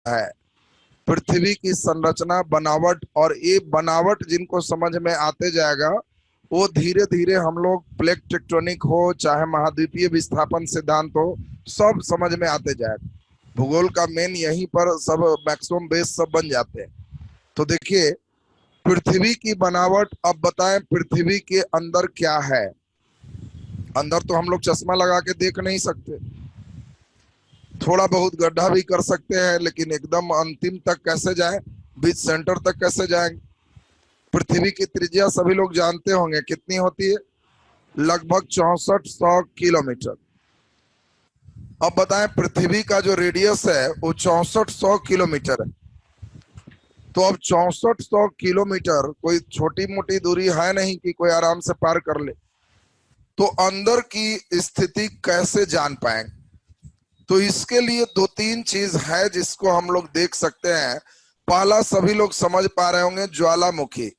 है पृथ्वी की संरचना, बनावट। और ये बनावट जिनको समझ में आते जाएगा वो धीरे धीरे हम लोग प्लेट टेक्टोनिक हो चाहे महाद्वीपीय विस्थापन सिद्धांत हो, सब समझ में आते जाएगा। भूगोल का मेन यहीं पर सब मैक्सिमम बेस सब बन जाते हैं। तो देखिए पृथ्वी की बनावट। अब बताएं पृथ्वी के अंदर क्या है। अंदर तो हम लोग चश्मा लगा के देख नहीं सकते, थोड़ा बहुत गड्ढा भी कर सकते हैं, लेकिन एकदम अंतिम तक कैसे जाएं, बीच सेंटर तक कैसे जाएंगे। पृथ्वी की त्रिज्या सभी लोग जानते होंगे कितनी होती है, लगभग 6400 किलोमीटर। अब बताएं पृथ्वी का जो रेडियस है वो 6400 किलोमीटर है। तो अब 6400 किलोमीटर कोई छोटी मोटी दूरी है नहीं कि कोई आराम से पार कर ले। तो अंदर की स्थिति कैसे जान पाएंगे? तो इसके लिए दो तीन चीज है जिसको हम लोग देख सकते हैं। पहला सभी लोग समझ पा रहे होंगे, ज्वालामुखी।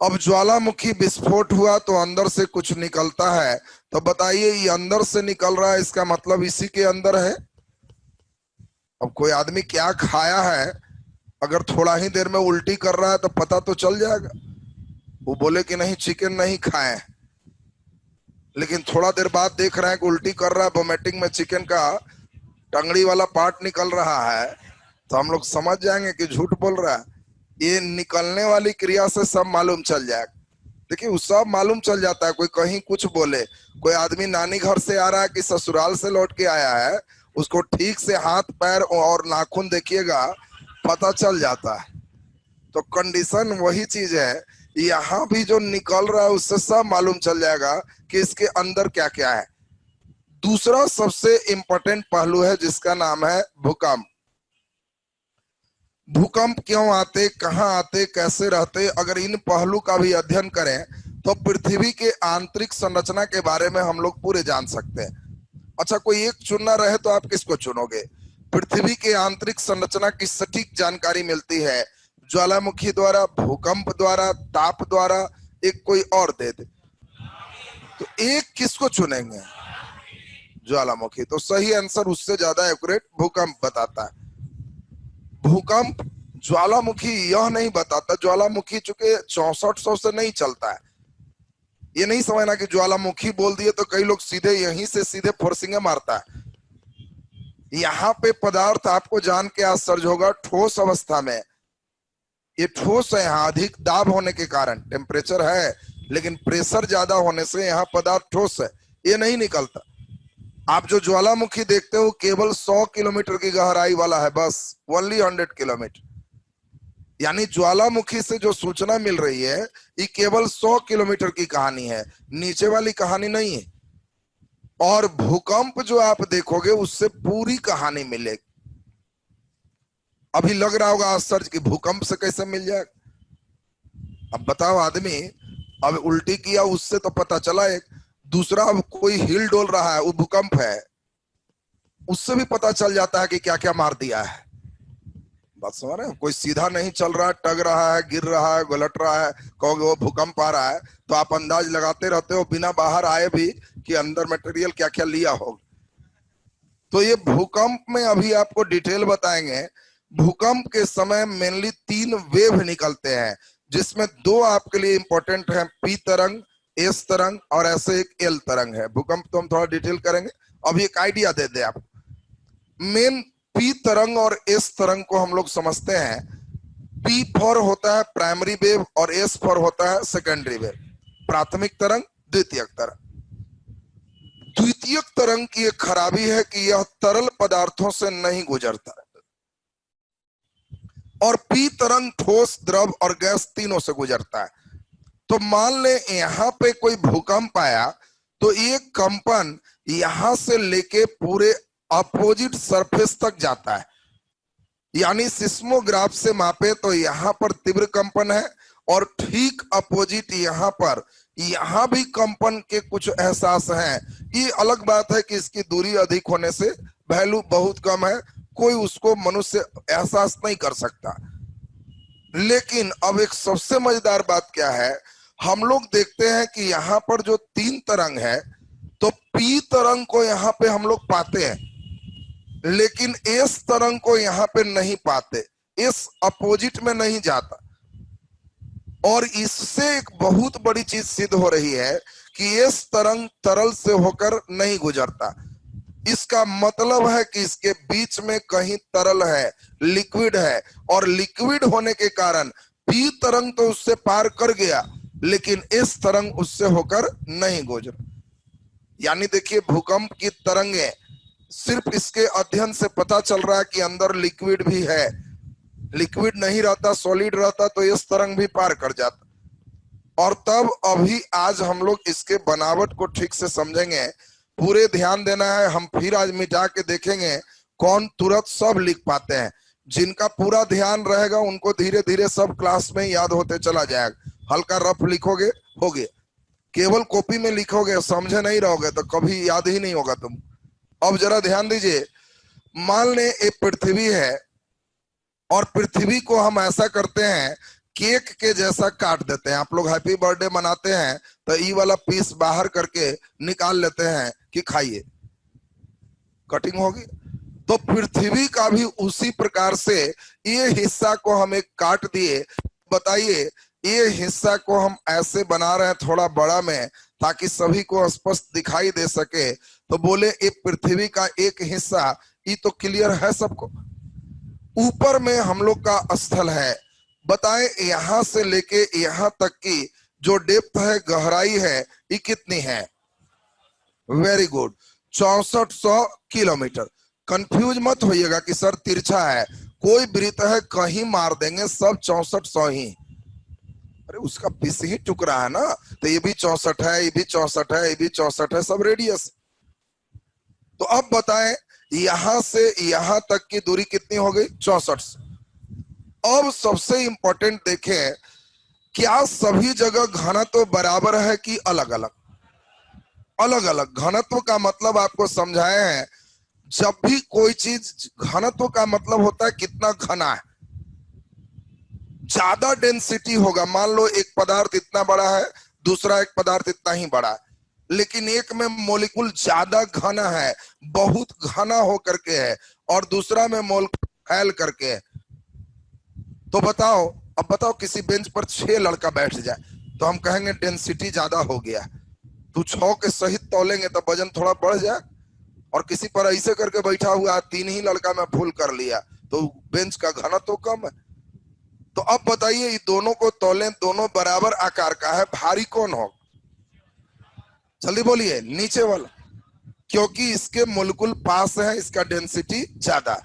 अब ज्वालामुखी विस्फोट हुआ तो अंदर से कुछ निकलता है। तो बताइए ये अंदर से निकल रहा है, इसका मतलब इसी के अंदर है। अब कोई आदमी क्या खाया है, अगर थोड़ा ही देर में उल्टी कर रहा है तो पता तो चल जाएगा। वो बोले कि नहीं चिकन नहीं खाए, लेकिन थोड़ा देर बाद देख रहे हैं कि उल्टी कर रहा है, वोमिटिंग में चिकन का टंगड़ी वाला पार्ट निकल रहा है, तो हम लोग समझ जाएंगे कि झूठ बोल रहा है। ये निकलने वाली क्रिया से सब मालूम चल जाएगा। देखिए वो सब मालूम चल जाता है। कोई कहीं कुछ बोले, कोई आदमी नानी घर से आ रहा है कि ससुराल से लौट के आया है, उसको ठीक से हाथ पैर और नाखून देखिएगा पता चल जाता है। तो कंडीशन वही चीज है, यहाँ भी जो निकल रहा है उससे सब मालूम चल जाएगा कि इसके अंदर क्या क्या है। दूसरा सबसे इंपॉर्टेंट पहलू है जिसका नाम है भूकंप। भूकंप क्यों आते, कहाँ आते, कैसे रहते, अगर इन पहलू का भी अध्ययन करें तो पृथ्वी के आंतरिक संरचना के बारे में हम लोग पूरे जान सकते हैं। अच्छा कोई एक चुनना रहे तो आप किसको चुनोगे? पृथ्वी के आंतरिक संरचना की सटीक जानकारी मिलती है ज्वालामुखी द्वारा, भूकंप द्वारा, ताप द्वारा, एक कोई और दे दे तो एक किसको चुनेंगे? ज्वालामुखी। तो सही आंसर उससे ज्यादा एक्यूरेट भूकंप बताता है। भूकंप ज्वालामुखी यह नहीं बताता। ज्वालामुखी चूंकि 6400 से नहीं चलता है, ये नहीं समझना कि ज्वालामुखी बोल दिए तो कई लोग सीधे यहीं से सीधे फोर्सिंगे मारता है। यहाँ पे पदार्थ आपको जान के आश्चर्य होगा, ठोस अवस्था में ये ठोस है। यहाँ अधिक दाब होने के कारण टेम्परेचर है, लेकिन प्रेशर ज्यादा होने से यहाँ पदार्थ ठोस है, ये नहीं निकलता। आप जो ज्वालामुखी देखते हो केवल 100 किलोमीटर की गहराई वाला है, बस ओनली 100 किलोमीटर। यानी ज्वालामुखी से जो सूचना मिल रही है ये केवल 100 किलोमीटर की कहानी है, नीचे वाली कहानी नहीं है। और भूकंप जो आप देखोगे उससे पूरी कहानी मिलेगी। अभी लग रहा होगा आश्चर्य कि भूकंप से कैसे मिल जाएगा। अब बताओ आदमी अब उल्टी किया उससे तो पता चला एक, दूसरा अब कोई हिल डोल रहा है वो भूकंप है, उससे भी पता चल जाता है कि क्या क्या मार दिया है। बात समझ रहे हैं? कोई सीधा नहीं चल रहा है, टग रहा है, गिर रहा है, गलट रहा है, कहोगे वो भूकंप आ रहा है, तो आप अंदाज लगाते रहते हो बिना बाहर आए भी कि अंदर मटेरियल क्या क्या लिया होगा। तो ये भूकंप में अभी आपको डिटेल बताएंगे। भूकंप के समय मेनली 3 वेव निकलते हैं, जिसमें 2 आपके लिए इंपॉर्टेंट है, पी तरंग, एस तरंग, और ऐसे एक एल तरंग है। भूकंप तो हम थोड़ा डिटेल करेंगे, अभी एक आइडिया दे दे आप। मेन पी तरंग और एस तरंग को हम लोग समझते हैं। पी फॉर होता है प्राइमरी वेव और एस फॉर होता है सेकेंडरी वेव, प्राथमिक तरंग, द्वितीयक तरंग। द्वितीयक तरंग की एक खराबी है कि यह तरल पदार्थों से नहीं गुजरता है, और पी तरंग ठोस, द्रव और गैस तीनों से गुजरता है। तो मान ले यहां पे कोई भूकंप आया तो एक कंपन यहां से लेके पूरे अपोजिट सरफेस तक जाता है। यानी सिस्मोग्राफ से मापे तो यहां पर तीव्र कंपन है, और ठीक अपोजिट यहां भी कंपन के कुछ एहसास हैं। ये अलग बात है कि इसकी दूरी अधिक होने से वैल्यू बहुत कम है, कोई उसको मनुष्य एहसास नहीं कर सकता। लेकिन अब एक सबसे मजेदार बात क्या है, हम लोग देखते हैं कि यहाँ पर जो 3 तरंग है, तो पी तरंग को यहाँ पे हम लोग पाते हैं। लेकिन इस तरंग को यहाँ पे नहीं पाते, इस अपोजिट में नहीं जाता। और इससे एक बहुत बड़ी चीज सिद्ध हो रही है कि इस तरंग तरल से होकर नहीं गुजरता। इसका मतलब है कि इसके बीच में कहीं तरल है, लिक्विड है, और लिक्विड होने के कारण पी तरंग तो उससे पार कर गया, लेकिन इस तरंग उससे होकर नहीं गुजरा। यानी देखिए, भूकंप की तरंगें सिर्फ इसके अध्ययन से पता चल रहा है कि अंदर लिक्विड भी है। लिक्विड नहीं रहता, सॉलिड रहता, तो इस तरंग भी पार कर जाता। और तब अभी आज हम लोग इसके बनावट को ठीक से समझेंगे, पूरे ध्यान देना है। हम फिर आज मिटा के देखेंगे कौन तुरंत सब लिख पाते हैं। जिनका पूरा ध्यान रहेगा उनको धीरे धीरे सब क्लास में याद होते चला जाएगा। हल्का रफ लिखोगे हो गया, केवल कॉपी में लिखोगे समझे नहीं रहोगे तो कभी याद ही नहीं होगा तुम। अब जरा ध्यान दीजिए, मान ले एक पृथ्वी है, और पृथ्वी को हम ऐसा करते हैं केक के जैसा काट देते हैं। आप लोग हैप्पी बर्थडे मनाते हैं तो ये वाला पीस बाहर करके निकाल लेते हैं कि खाइए, कटिंग होगी। तो पृथ्वी का भी उसी प्रकार से ये हिस्सा को हम एक काट दिए। बताइए, ये हिस्सा को हम ऐसे बना रहे हैं थोड़ा बड़ा में, ताकि सभी को स्पष्ट दिखाई दे सके। तो बोले ये पृथ्वी का एक हिस्सा, ये तो क्लियर है सबको। ऊपर में हम लोग का स्थल है। बताएं, यहां से लेके यहां तक की जो डेप्थ है, गहराई है, ये कितनी है? Very good, 6400 kilometre. कंफ्यूज मत होइएगा कि सर तिरछा है, कोई वृत्त है कहीं मार देंगे, सब 6400 ही। अरे उसका पीस ही टुकड़ा है ना, तो ये भी 64 है, ये भी 64 है, ये भी 64 है, सब रेडियस। तो अब बताएं, यहां से यहां तक की दूरी कितनी हो गई? 64। अब सबसे इंपॉर्टेंट देखें, क्या सभी जगह घनत्व बराबर है कि अलग अलग? अलग अलग। घनत्व का मतलब आपको समझाए हैं, जब भी कोई चीज, घनत्व का मतलब होता है कितना घना है। ज्यादा डेंसिटी होगा, मान लो एक पदार्थ इतना बड़ा है, दूसरा एक पदार्थ इतना ही बड़ा है, लेकिन एक में मॉलिक्यूल ज्यादा घना है, बहुत घना हो करके है, और दूसरा में मॉलिक्यूल फैल करके है। तो बताओ, अब बताओ किसी बेंच पर 6 लड़का बैठ जाए तो हम कहेंगे डेंसिटी ज्यादा हो गया। तू 6 के सहित तौलेंगे तो वजन थोड़ा बढ़ जाए। और किसी पर ऐसे करके बैठा हुआ 3 ही लड़का में फुल कर लिया तो बेंच का घनत्व तो कम है। तो अब बताइए, ये दोनों को तौलें, दोनों बराबर आकार का है, भारी कौन हो? जल्दी बोलिए, नीचे वाला, क्योंकि इसके मोलिक्यूल पास है, इसका डेंसिटी ज्यादा।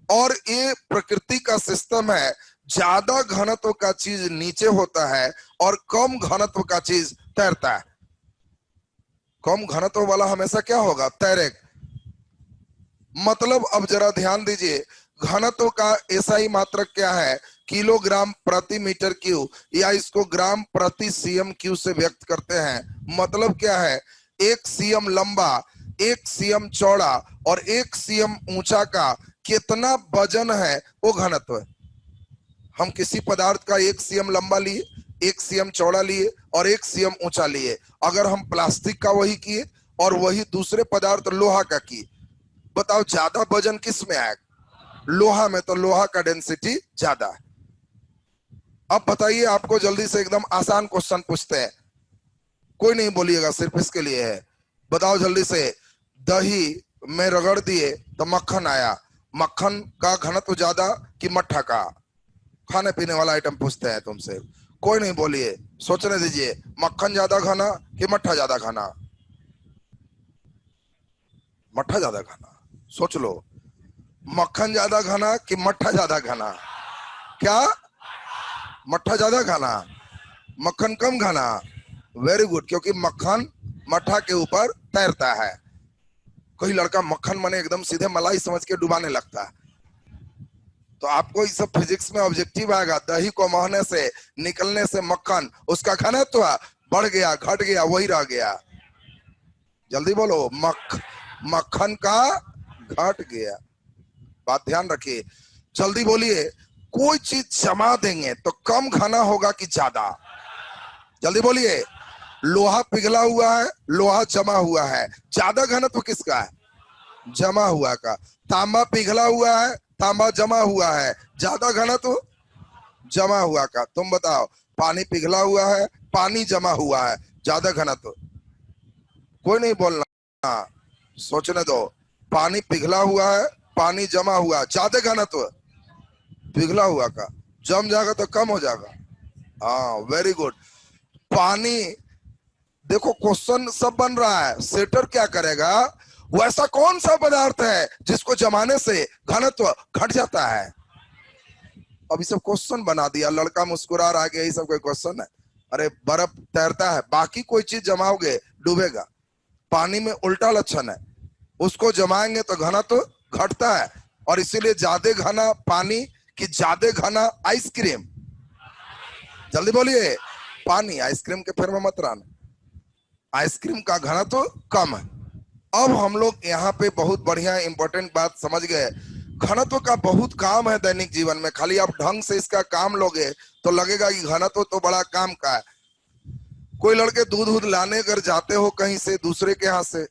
और ये प्रकृति का सिस्टम है, ज्यादा घनत्व का चीज नीचे होता है और कम घनत्व का चीज तैरता है। कम घनत्व वाला हमेशा क्या होगा? तैरेगा। मतलब अब जरा ध्यान दीजिए, घनत्व का एसआई मात्रक क्या है? किलोग्राम प्रति मीटर क्यूब, या इसको ग्राम प्रति सीएम क्यू से व्यक्त करते हैं। मतलब क्या है? 1 सीएम लंबा, 1 सीएम चौड़ा और 1 सीएम ऊंचा का कितना वजन है, वो घनत्व है। हम किसी पदार्थ का 1 सीएम लंबा लिए, 1 सीएम चौड़ा लिए और 1 सीएम ऊंचा लिए। अगर हम प्लास्टिक का वही किए और वही दूसरे पदार्थ लोहा का किए, बताओ ज्यादा वजन किस में आएगा? लोहा में। तो लोहा का डेंसिटी ज्यादा है। अब बताइए, आपको जल्दी से एकदम आसान क्वेश्चन पूछते हैं, कोई नहीं बोलिएगा, सिर्फ इसके लिए है। बताओ जल्दी से, दही में रगड़ दिए तो मक्खन आया, मक्खन का घनत्व ज्यादा कि मट्ठा का? खाने पीने वाला आइटम पूछते हैं तुमसे, कोई नहीं बोलिए, सोचने दीजिए। मक्खन ज्यादा घना कि मट्ठा ज्यादा घना? मट्ठा ज्यादा घना। सोच लो, मक्खन ज्यादा घना कि मट्ठा ज्यादा घना? क्या? मट्ठा ज्यादा घना, मक्खन कम घना। वेरी गुड, क्योंकि मक्खन मट्ठा के ऊपर तैरता है। कोई लड़का मक्खन माने एकदम सीधे मलाई समझ के डुबाने लगता है। तो आपको इस सब फिजिक्स में ऑब्जेक्टिव आएगा, दही को महने से निकलने से मक्खन, उसका घनत्व बढ़ गया, घट गया, वही रह गया। जल्दी बोलो, मक्खन का घट गया। बात ध्यान रखिए, जल्दी बोलिए। कोई चीज जमा देंगे तो कम घना होगा कि ज्यादा? जल्दी बोलिए। लोहा पिघला हुआ है, लोहा जमा हुआ है, ज्यादा घनत्व किसका है? जमा हुआ का। तांबा पिघला हुआ है, तांबा जमा हुआ है, ज्यादा घनत्व जमा हुआ का। तुम बताओ, पानी पिघला हुआ है, पानी जमा हुआ है, ज्यादा घनत्व? कोई नहीं बोलना, सोचने दो। पानी पिघला हुआ है, पानी जमा हुआ, ज्यादा घनत्व पिघला हुआ का। जम जाएगा तो कम हो जाएगा। हाँ, वेरी गुड। पानी, देखो क्वेश्चन सब बन रहा है, सेटर क्या करेगा? वैसा कौन सा पदार्थ है जिसको जमाने से घनत्व घट जाता है? अब ये सब क्वेश्चन बना दिया, लड़का मुस्कुरा रहा है, यही सब कोई क्वेश्चन है? अरे बर्फ तैरता है, बाकी कोई चीज जमाओगे डूबेगा। पानी में उल्टा लक्षण है, उसको जमाएंगे तो घनत्व घटता है। और इसीलिए ज्यादा घना पानी कि ज्यादा घना आइसक्रीम? जल्दी बोलिए। पानी। आइसक्रीम के फेर में मत रहना, आइसक्रीम का घनत्व कम है। अब हम लोग यहाँ पे बहुत बढ़िया इंपॉर्टेंट बात समझ गए। घनत्व का बहुत काम है दैनिक जीवन में, खाली आप ढंग से इसका काम लोगे तो लगेगा कि घनत्व तो बड़ा काम का है। कोई लड़के दूध लाने अगर जाते हो कहीं से दूसरे के यहाँ से,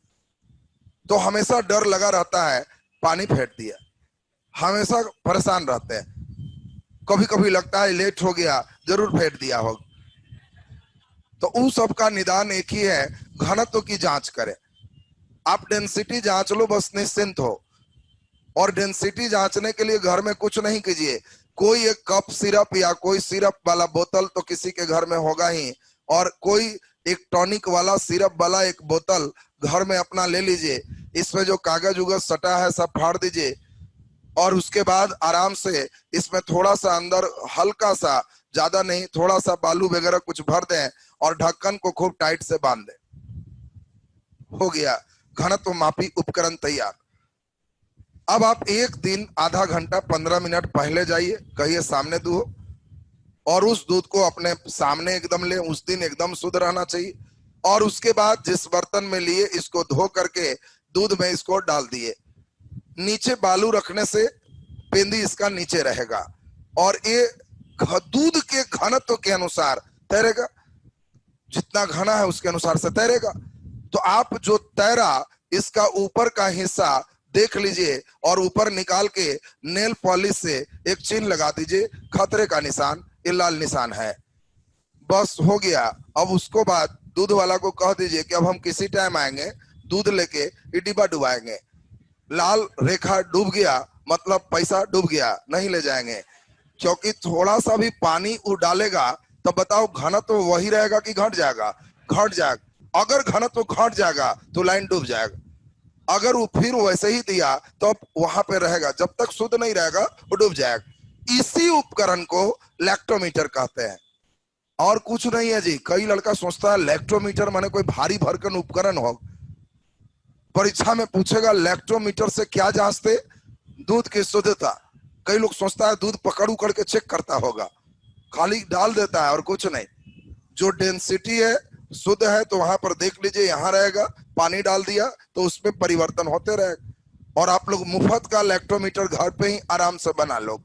तो हमेशा डर लगा रहता है पानी फेंट दिया, हमेशा परेशान रहते हैं। कभी कभी लगता है लेट हो गया, जरूर फेंट दिया होगा। तो उस सब का निदान एक ही है, घनत्व की जांच करें। आप डेंसिटी जांच लो, बस निश्चिंत हो। और डेंसिटी जांचने के लिए घर में कुछ नहीं कीजिए, कोई एक कप सिरप या कोई सिरप वाला बोतल तो किसी के घर में होगा ही, और कोई एक टॉनिक वाला सिरप वाला एक बोतल घर में अपना ले लीजिए। इसमें जो कागज उगज सटा है सब फाड़ दीजिए, और उसके बाद आराम से इसमें थोड़ा सा अंदर हल्का सा, ज्यादा नहीं, थोड़ा सा बालू वगैरह कुछ भर दें और ढक्कन को खूब टाइट से बांध दें। हो गया घनत्व मापी उपकरण तैयार। अब आप एक दिन आधा घंटा 15 मिनट पहले जाइए, कहिए सामने दूध, और उस दूध को अपने सामने एकदम ले। उस दिन एकदम शुद्ध रहना चाहिए। और उसके बाद जिस बर्तन में लिए इसको धो करके दूध में इसको डाल दिए। नीचे बालू रखने से पेंदी इसका नीचे रहेगा, और ये दूध के घनत्व के अनुसार तैरेगा, जितना घना है उसके अनुसार से तैरेगा। तो आप जो तैरा इसका ऊपर का हिस्सा देख लीजिए, और ऊपर निकाल के नेल पॉलिश से एक चिन्ह लगा दीजिए, खतरे का निशान, ये लाल निशान है। बस हो गया। अब उसको बाद दूध वाला को कह दीजिए कि अब हम किसी टाइम आएंगे, दूध लेके ये डिब्बा डुबाएंगे। लाल रेखा डूब गया मतलब पैसा डूब गया, नहीं ले जाएंगे। क्योंकि थोड़ा सा भी पानी वो डालेगा तो बताओ घनत्व तो वही रहेगा कि घट जाएगा? घट जाएगा। अगर घनत्व तो घट जाएगा तो लाइन डूब जाएगा। अगर वो फिर वैसे ही दिया तो वहां पे रहेगा, जब तक शुद्ध नहीं रहेगा वो डूब जाएगा। इसी उपकरण को लैक्टोमीटर कहते हैं, और कुछ नहीं है जी। कई लड़का सोचता है लैक्टोमीटर माने कोई भारी भरकन उपकरण हो। परीक्षा में पूछेगा लैक्टोमीटर से क्या जांचते? दूध की शुद्धता। कई लोग सोचता है दूध पकड़ उकड़ के चेक करता होगा, खाली डाल देता है और कुछ नहीं। जो डेंसिटी है शुद्ध है तो वहां पर देख लीजिए, यहाँ रहेगा। पानी डाल दिया तो उसमें परिवर्तन होते रहेगा। और आप लोग मुफ्त का लैक्टोमीटर घर पे ही आराम से बना लो।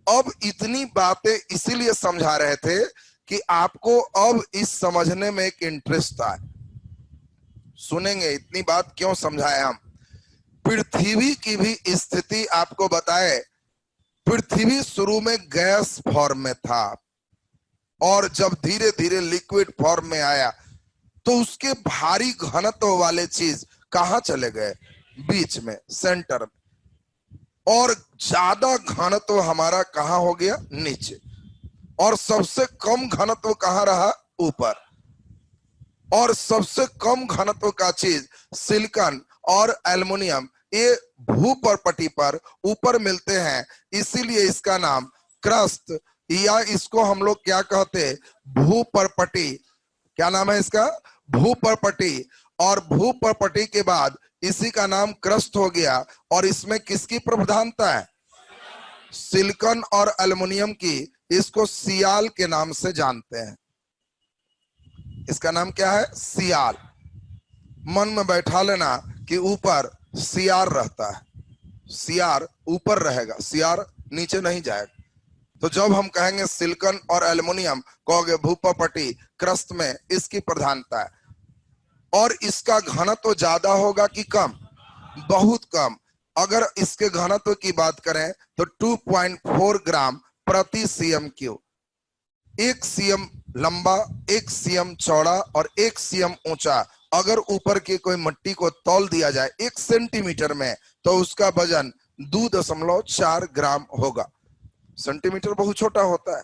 अब इतनी बातें इसीलिए समझा रहे थे कि आपको अब इस समझने में एक इंटरेस्ट था। सुनेंगे इतनी बात क्यों समझाए हम। पृथ्वी की भी स्थिति आपको बताए। पृथ्वी शुरू में गैस फॉर्म में था, और जब धीरे धीरे लिक्विड फॉर्म में आया तो उसके भारी घनत्व वाले चीज कहां चले गए? बीच में, सेंटर में। और ज्यादा घनत्व हमारा कहां हो गया? नीचे। और सबसे कम घनत्व कहां रहा? ऊपर। और सबसे कम घनत्व का चीज सिलिकॉन और एल्युमिनियम, ये भूपर्पटी पर ऊपर मिलते हैं, इसीलिए इसका नाम क्रस्ट, या इसको हम लोग क्या कहते? भूपर्पटी। क्या नाम है इसका? भूपर्पटी। और भूपर्पटी के बाद इसी का नाम क्रस्ट हो गया। और इसमें किसकी प्रधानता है? सिलिकॉन और एल्युमिनियम की। इसको सियाल के नाम से जानते हैं। इसका नाम क्या है? सियाल। मन में बैठा लेना कि ऊपर सियार रहता है, सियार ऊपर रहेगा, सियार नीचे नहीं जाएगा। तो जब हम कहेंगे सिलिकॉन और एल्युमिनियम, कहोगे भूपर्पटी, क्रस्ट में इसकी प्रधानता है। और इसका घनत्व तो ज्यादा होगा कि कम? बहुत कम। अगर इसके घनत्व की बात करें तो 2.4 ग्राम प्रति सीएम क्यूब। 1 सीएम लंबा, 1 सीएम चौड़ा और 1 सीएम ऊंचा अगर ऊपर की कोई मिट्टी को तौल दिया जाए 1 सेंटीमीटर में, तो उसका वजन 2.4 ग्राम होगा। सेंटीमीटर बहुत छोटा होता है।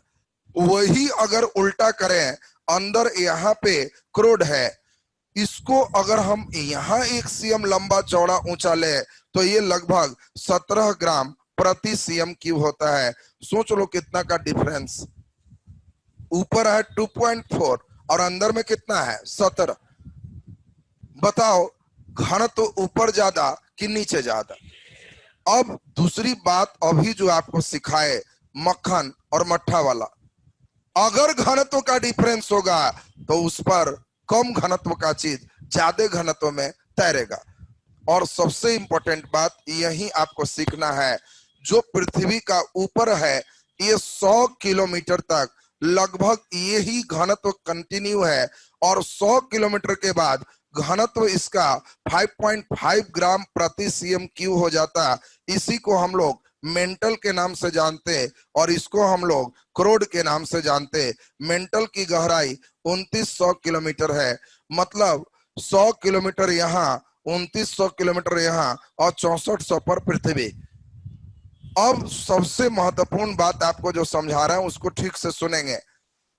वही अगर उल्टा करें, अंदर यहाँ पे क्रोड है, इसको अगर हम यहाँ 1 सीएम लंबा चौड़ा ऊंचा ले तो ये लगभग 17 ग्राम प्रति सीएम क्यूब होता है। सोच लो कितना का डिफरेंस। ऊपर है 2.4 और अंदर में कितना है 17। बताओ घनत्व तो ऊपर ज्यादा कि नीचे ज्यादा। अब दूसरी बात अभी जो आपको सिखाए मक्खन और मट्ठा वाला, अगर घनत्व का डिफरेंस होगा तो उस पर कम घनत्व का चीज ज्यादा घनत्व में तैरेगा। और सबसे इंपॉर्टेंट बात यही आपको सीखना है, जो पृथ्वी का ऊपर है ये 100 किलोमीटर तक लगभग यही घनत्व कंटिन्यू है, और 100 किलोमीटर के बाद घनत्व इसका 5.5 ग्राम प्रति सीएम क्यूब हो जाता। इसी को हम लोग मेंटल के नाम से जानते और इसको हम लोग क्रोड के नाम से जानते। मेंटल की गहराई 2900 किलोमीटर है, मतलब 100 किलोमीटर यहाँ, 2900 किलोमीटर यहाँ और 6400 पर पृथ्वी। अब सबसे महत्वपूर्ण बात आपको जो समझा रहा है उसको ठीक से सुनेंगे।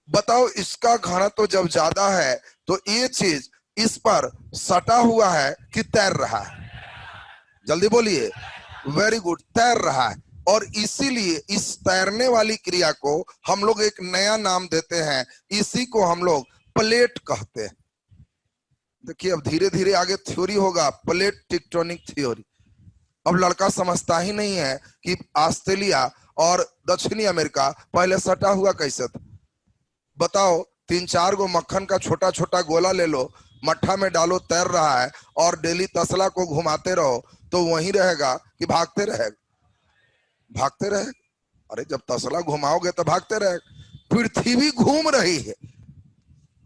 बताओ इसका घनत्व जब ज्यादा है तो ये चीज इस पर सटा हुआ है कि तैर रहा है? जल्दी बोलिए। वेरी गुड, तैर रहा है। और इसीलिए इस तैरने वाली क्रिया को हम लोग एक नया नाम देते हैं, इसी को हम लोग प्लेट कहते हैं। देखिए अब धीरे धीरे आगे थ्योरी होगा, प्लेट टेक्टोनिक थ्योरी। अब लड़का समझता ही नहीं है कि ऑस्ट्रेलिया और दक्षिणी अमेरिका पहले सटा हुआ कैसे था। बताओ 3-4 गो मक्खन का छोटा छोटा गोला ले लो, मट्ठा में डालो, तैर रहा है, और डेली तसला को घुमाते रहो तो वहीं रहेगा कि भागते रहेगा? भागते रहेगा। अरे जब तसला घुमाओगे तो भागते रहेगा। पृथ्वी घूम रही है।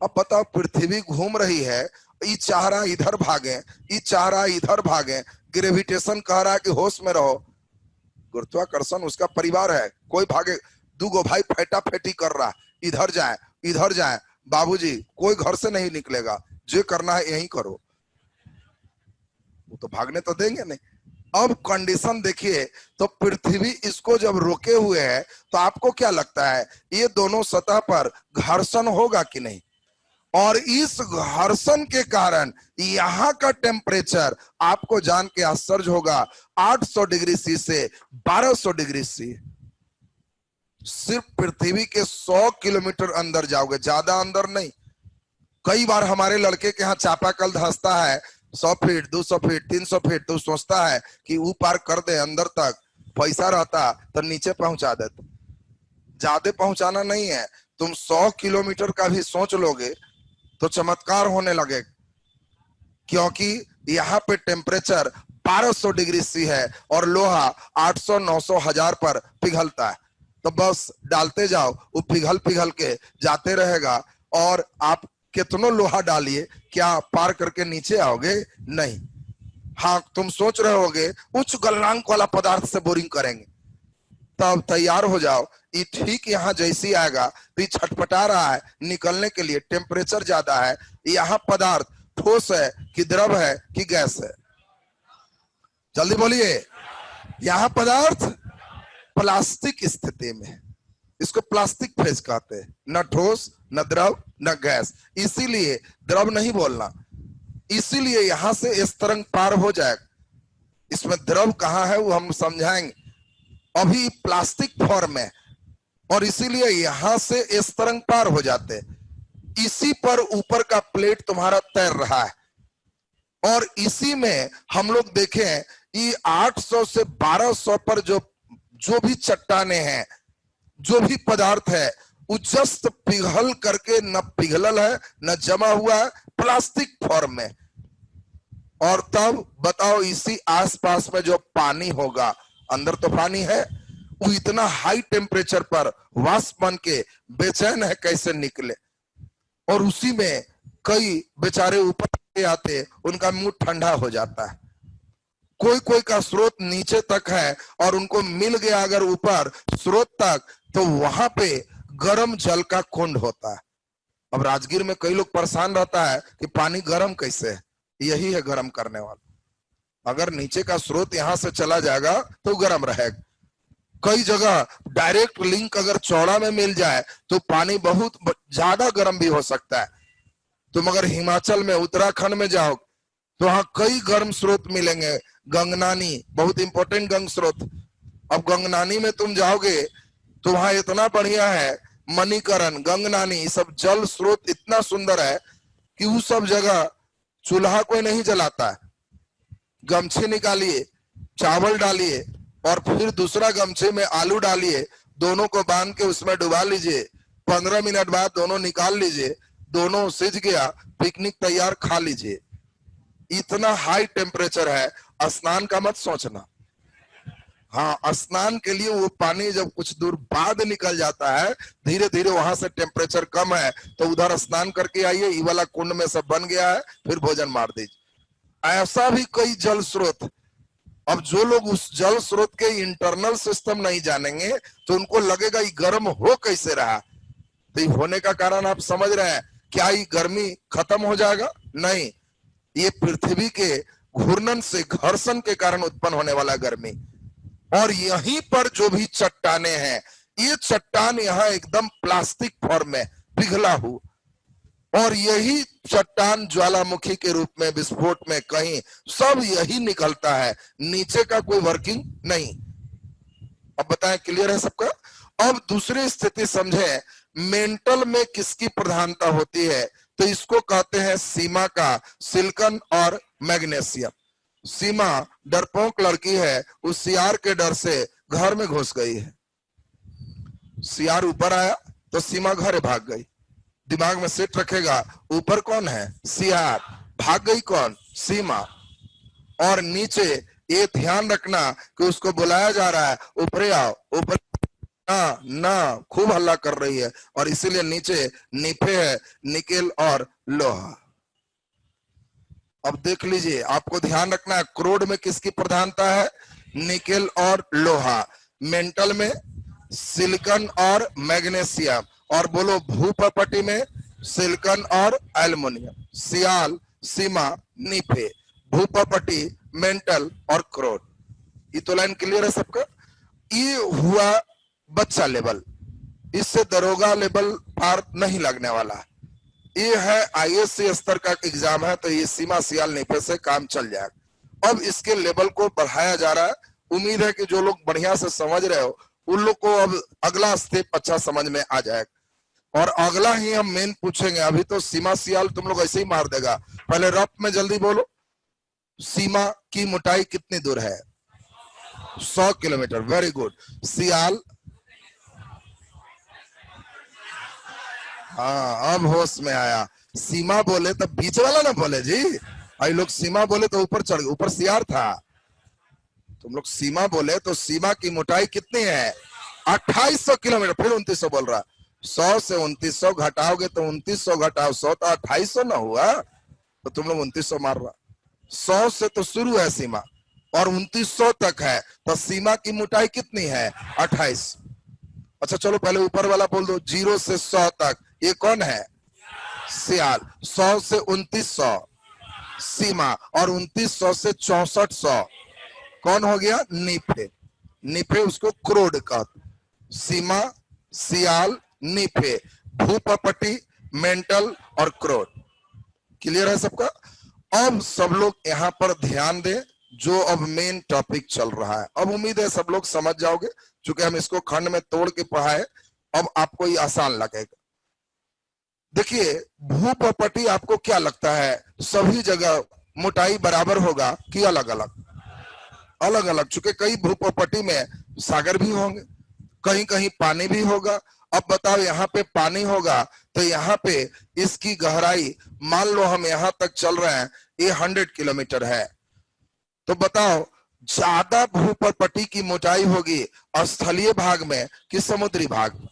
अब बताओ पृथ्वी घूम रही है, ये चाह रहा इधर भागे, ये चाह रहा इधर भागे, ग्रेविटेशन कह रहा है कि होश में रहो। गुरुत्वाकर्षण उसका परिवार है, कोई भागे। 2 गो भाई फेटा फेटी कर रहा, इधर जाए इधर जाए। बाबूजी कोई घर से नहीं निकलेगा, जो करना है यही करो। वो तो भागने तो देंगे नहीं। अब कंडीशन देखिए, तो पृथ्वी इसको जब रोके हुए है तो आपको क्या लगता है ये दोनों सतह पर घर्षण होगा कि नहीं? और इस घर्षण के कारण यहाँ का टेम्परेचर आपको जान के आश्चर्य होगा, 800 डिग्री सी से 1200 डिग्री सी। सिर्फ पृथ्वी के 100 किलोमीटर अंदर जाओगे, ज्यादा अंदर नहीं। कई बार हमारे लड़के के यहाँ चापाकल धंसता है 100 फीट 200 फीट 300 फीट, तो सोचता है कि वो पार कर दे अंदर तक, पैसा रहता तो नीचे पहुंचा देते। ज्यादा पहुंचाना नहीं है, तुम 100 किलोमीटर का भी सोच लोगे तो चमत्कार होने लगे, क्योंकि यहाँ पे टेम्परेचर 1200 डिग्री सी है और लोहा 800 900 1000 पर पिघलता है। तो बस डालते जाओ, वो पिघल पिघल के जाते रहेगा, और आप कितनों लोहा डालिए क्या पार करके नीचे आओगे? नहीं। हाँ तुम सोच रहे होगे उच्च गलनांक वाला पदार्थ से बोरिंग करेंगे, तब तैयार हो जाओ। ये ठीक यहाँ जैसी आएगा तो ये छटपटा रहा है निकलने के लिए, टेम्परेचर ज्यादा है। यहाँ पदार्थ ठोस है कि द्रव है कि गैस है? जल्दी बोलिए। यहाँ पदार्थ प्लास्टिक स्थिति में, इसको प्लास्टिक फेज कहते हैं, न ठोस न द्रव न गैस। इसीलिए द्रव नहीं बोलना, इसीलिए यहां से इस तरंग पार हो जाएगा। इसमें द्रव कहाँ है वो हम समझाएंगे, अभी प्लास्टिक फॉर्म में, और इसीलिए यहां से इस तरंग पार हो जाते। इसी पर ऊपर का प्लेट तुम्हारा तैर रहा है, और इसी में हम लोग देखें ये 800 से 1200 पर जो भी चट्टाने हैं, जो भी पदार्थ है, वो जस्ट पिघल करके न पिघलल है न जमा हुआ है, प्लास्टिक फॉर्म में। और तब बताओ इसी आसपास में जो पानी होगा, अंदर तो पानी है, वो इतना हाई टेम्परेचर पर वाष्प बन के बेचैन है कैसे निकले। और उसी में कई बेचारे ऊपर आते उनका मुंह ठंडा हो जाता है। कोई कोई का स्रोत नीचे तक है और उनको मिल गया अगर ऊपर स्रोत तक, तो वहां पे गर्म जल का कुंड होता है। अब राजगीर में कई लोग परेशान रहता है कि पानी गर्म कैसे है, यही है गर्म करने वाला। अगर नीचे का स्रोत यहां से चला जाएगा तो गर्म रहेगा। कई जगह डायरेक्ट लिंक अगर चौड़ा में मिल जाए तो पानी बहुत ज्यादा गर्म भी हो सकता है। तुम अगर हिमाचल में उत्तराखंड में जाओ तो वहां कई गर्म स्रोत मिलेंगे। गंगनानी बहुत इंपॉर्टेंट गंग स्रोत। अब गंगनानी में तुम जाओगे तो वहां इतना बढ़िया है, मणिकरण, गंगनानी, ये सब जल स्रोत इतना सुंदर है कि उस सब जगह चूल्हा कोई नहीं जलाता है। गमछे निकालिए, चावल डालिए और फिर दूसरा गमछे में आलू डालिए, दोनों को बांध के उसमें डुबा लीजिए, 15 मिनट बाद दोनों निकाल लीजिए, दोनों सिज गया, पिकनिक तैयार, खा लीजिए। इतना हाई टेम्परेचर है, स्नान का मत सोचना। हाँ, स्नान के लिए वो पानी जब कुछ दूर बाद निकल जाता है, धीरे धीरे वहां से टेम्परेचर कम है तो उधर स्नान करके आइए, ये वाला कुंड में सब बन गया है, फिर भोजन मार दीजिए। ऐसा भी कई जल स्रोत। अब जो लोग उस जल स्रोत के इंटरनल सिस्टम नहीं जानेंगे तो उनको लगेगा ये गर्म हो कैसे रहा। तो ये होने का कारण आप समझ रहे हैं, क्या ये गर्मी खत्म हो जाएगा? नहीं, ये पृथ्वी के घूर्णन से, घर्षण के कारण उत्पन्न होने वाला गर्मी। और यहीं पर जो भी चट्टाने हैं, ये चट्टान यहाँ एकदम प्लास्टिक फॉर्म में पिघला हुआ, और यही चट्टान ज्वालामुखी के रूप में विस्फोट में कहीं सब यही निकलता है, नीचे का कोई वर्किंग नहीं। अब बताएं, क्लियर है सबका? अब दूसरी स्थिति समझे, मेंटल में किसकी प्रधानता होती है? तो इसको कहते हैं सीमा का सिलिकॉन और मैग्नीशियम। सीमा डरपोक लड़की है, उस सियार के डर से घर में घुस गई है। सियार ऊपर आया तो सीमा घर भाग गई। दिमाग में सेट रखेगा, ऊपर कौन है? सियार, भाग गई कौन? सीमा। और नीचे ये ध्यान रखना कि उसको बुलाया जा रहा है, ऊपर आओ, ऊपर ना ना, खूब हल्ला कर रही है, और इसीलिए नीचे निफे है, निकेल और लोहा। अब देख लीजिए, आपको ध्यान रखना है, क्रोड में किसकी प्रधानता है? निकेल और लोहा। मेंटल में सिलिकॉन और मैग्नीशियम। और बोलो भूप्रपटी में सिलिकॉन और एल्युमिनियम। सियाल, सीमा, निफे, भूप्रपटी, मेंटल और क्रोड। ये तो लाइन क्लियर है सबका? ये हुआ बच्चा लेवल, इससे दरोगा लेवल पार नहीं लगने वाला। ये है आईएएस स्तर का एग्जाम है, तो ये सीमा, सियाल, निफे से काम चल जाएगा। अब इसके लेवल को बढ़ाया जा रहा है। उम्मीद है कि जो लोग बढ़िया से समझ रहे हो उन लोग को अब अगला स्टेप अच्छा समझ में आ जाएगा। और अगला ही हम मेन पूछेंगे। अभी तो सीमा सियाल तुम लोग ऐसे ही मार देगा। पहले रफ में जल्दी बोलो, सीमा की मोटाई कितनी दूर है? 100 किलोमीटर। Very good. सियाल, हाँ अब होश में आया। सीमा बोले तो बीच वाला ना बोले जी। आई लोग सीमा बोले तो ऊपर चढ़ गए, ऊपर सियार था। तुम लोग सीमा बोले तो सीमा की मोटाई कितनी है? 2800 किलोमीटर। फिर 2900 बोल रहा। 100 से 2900 घटाओगे तो 2900 घटाओ 100 तो 2800 ना हुआ? तो तुम लोग 2900 मार रहा। 100 से तो शुरू है सीमा और 2900 तक है, तो सीमा की मोटाई कितनी है? 28। अच्छा चलो पहले ऊपर वाला बोल दो, 0 से 100 तक ये कौन है? सियाल। 100 से 2900 सीमा, और 2900 से 6400 कौन हो गया? निफे। निफे उसको क्रोड का। सीमा, सियाल, निफे, भूप्रपटी, मेंटल और क्रोड। क्लियर है सबका? अब सब लोग यहाँ पर ध्यान दें, जो अब मेन टॉपिक चल रहा है। अब उम्मीद है सब लोग समझ जाओगे, क्योंकि हम इसको खंड में तोड़ के पढ़ाए, अब आपको ये आसान लगेगा। देखिए, भूप्रपटी आपको क्या लगता है, सभी जगह मोटाई बराबर होगा कि अलग अलग? अलग अलग, चूंकि कई भूप्रपटी में सागर भी होंगे, कहीं कहीं पानी भी होगा। अब बताओ, यहाँ पे पानी होगा तो यहाँ पे इसकी गहराई, मान लो हम यहाँ तक चल रहे हैं, ये 100 किलोमीटर है, तो बताओ ज्यादा भूप्रपटी की मोटाई होगी स्थलीय भाग में कि समुद्री भाग में?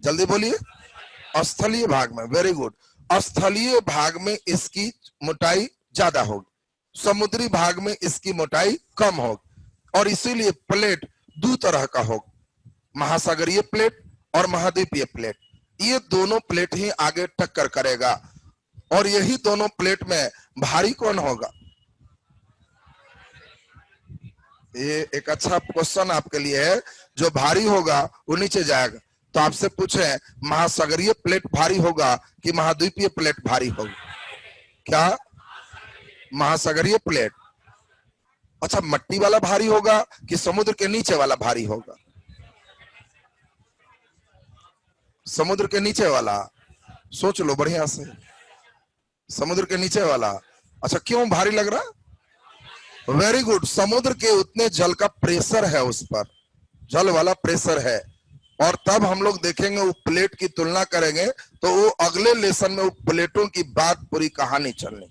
जल्दी बोलिए। स्थलीय भाग में। Very good. स्थलीय भाग में इसकी मोटाई ज्यादा होगी। समुद्री भाग में इसकी मोटाई कम होगी और इसीलिए प्लेट दो तरह का होगा, महासागरीय प्लेट और महाद्वीपीय प्लेट। ये दोनों प्लेट ही आगे टक्कर करेगा और यही दोनों प्लेट में भारी कौन होगा? ये एक अच्छा क्वेश्चन आपके लिए है। जो भारी होगा वो नीचे जाएगा। तो आपसे पूछे महासागरीय प्लेट भारी होगा कि महाद्वीपीय प्लेट भारी होगा? क्या? महासागरीय प्लेट। अच्छा, मट्टी वाला भारी होगा कि समुद्र के नीचे वाला भारी होगा? समुद्र के नीचे वाला। सोच लो बढ़िया से, समुद्र के नीचे वाला। अच्छा, क्यों भारी लग रहा? वेरी गुड, समुद्र के उतने जल का प्रेशर है, उस पर जल वाला प्रेशर है। और तब हम लोग देखेंगे वो प्लेट की तुलना करेंगे तो वो अगले लेसन में वो प्लेटों की बात पूरी कहानी चलनी।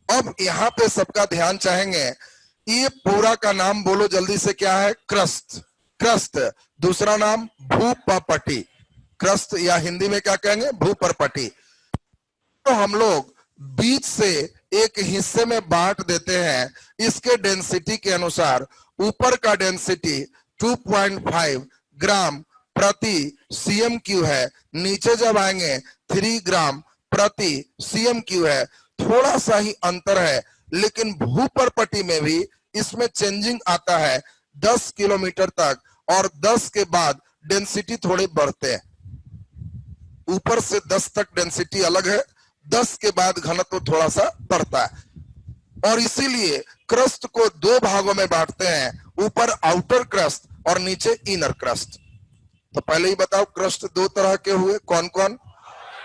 अब यहाँ पे सबका ध्यान चाहेंगे, ये पूरा का नाम बोलो जल्दी से, क्या है? क्रस्ट। क्रस्ट। दूसरा नाम भूपपटी। क्रस्ट या हिंदी में क्या कहेंगे? भूपरपटी। तो हम लोग बीच से एक हिस्से में बांट देते हैं इसके डेंसिटी के अनुसार। ऊपर का डेंसिटी 2.5 ग्राम प्रति CM³ है, नीचे जब आएंगे 3 ग्राम प्रति CM³ है। थोड़ा सा ही अंतर है, लेकिन भूपरपटी में भी इसमें चेंजिंग आता है 10 किलोमीटर तक, और 10 के बाद डेंसिटी थोड़े बढ़ते हैं। ऊपर से 10 तक डेंसिटी अलग है, 10 के बाद घनत्व थोड़ा सा बढ़ता है। और इसीलिए क्रस्ट को दो भागों में बांटते हैं, ऊपर आउटर क्रस्ट और नीचे इनर क्रस्ट। तो पहले ही बताओ, क्रस्ट दो तरह के हुए, कौन कौन?